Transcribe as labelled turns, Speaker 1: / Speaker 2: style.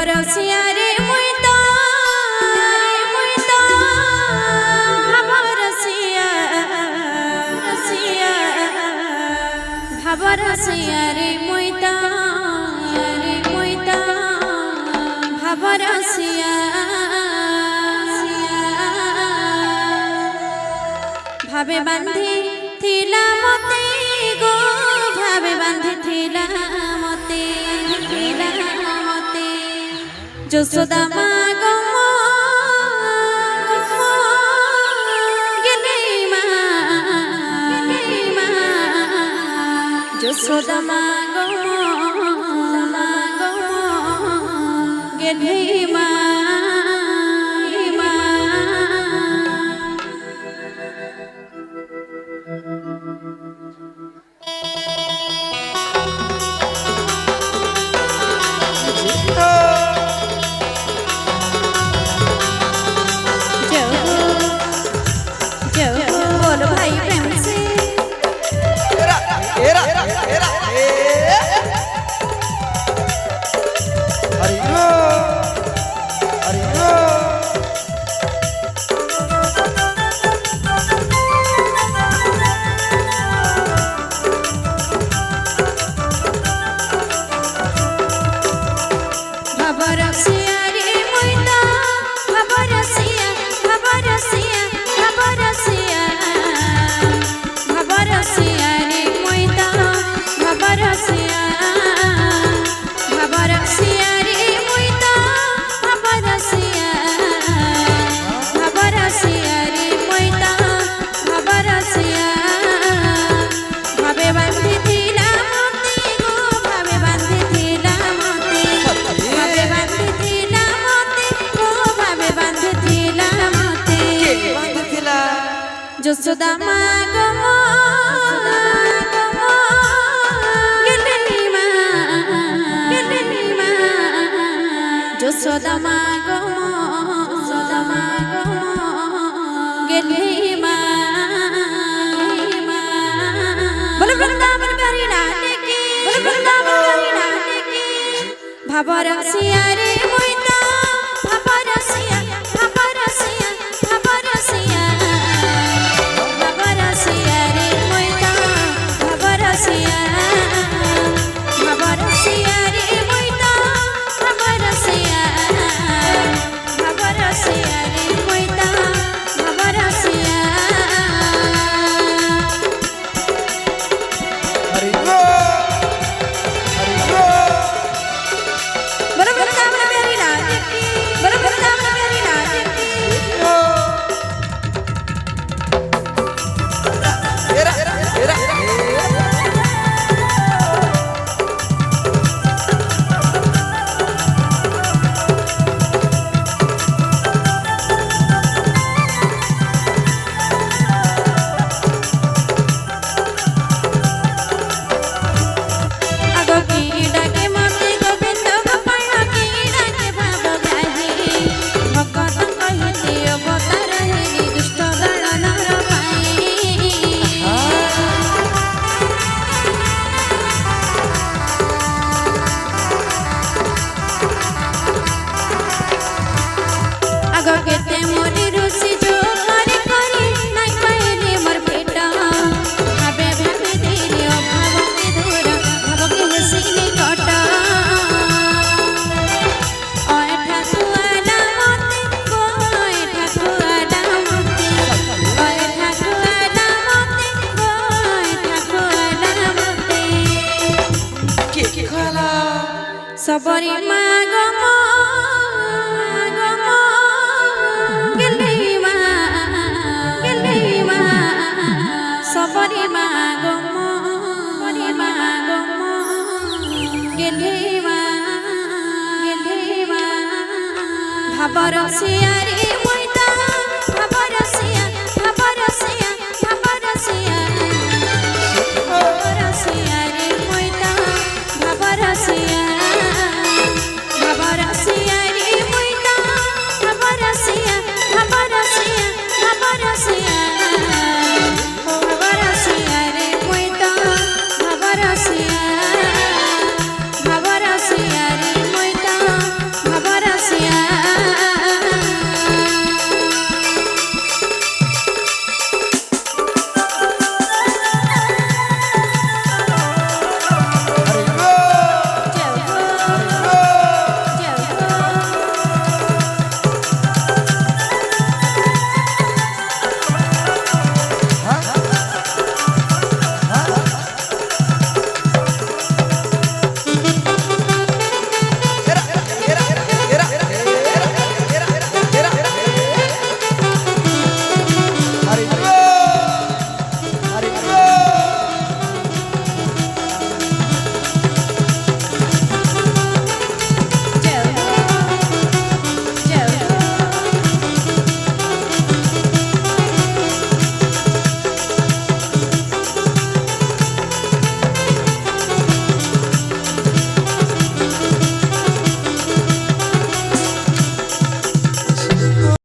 Speaker 1: ভাবরসিয়ারে মুইতা ভাবরসিয়া ভাবরসিয়ারে মুইতা ভাবরসিয়া ভাবে বান্ধি থিলা মতে গো ভাবে বান্ধি থিলা মতে যশোদা মা গো গেলে মা যশোদা মা গো গেলে মা যশোদা মা গো গেলে মা যশোদা মা গো গেলে মা বলে বৃন্দাবন করি রাতে কি বলে বৃন্দাবন করি রাতে কি ভাবরসিয়ারে মুইতা ভাবরসিয়া ভাবরসিয়া ভাবরসিয়া सबरी मा गो गले मा सबरी मा गो गले मा भाबरसियारे मुइता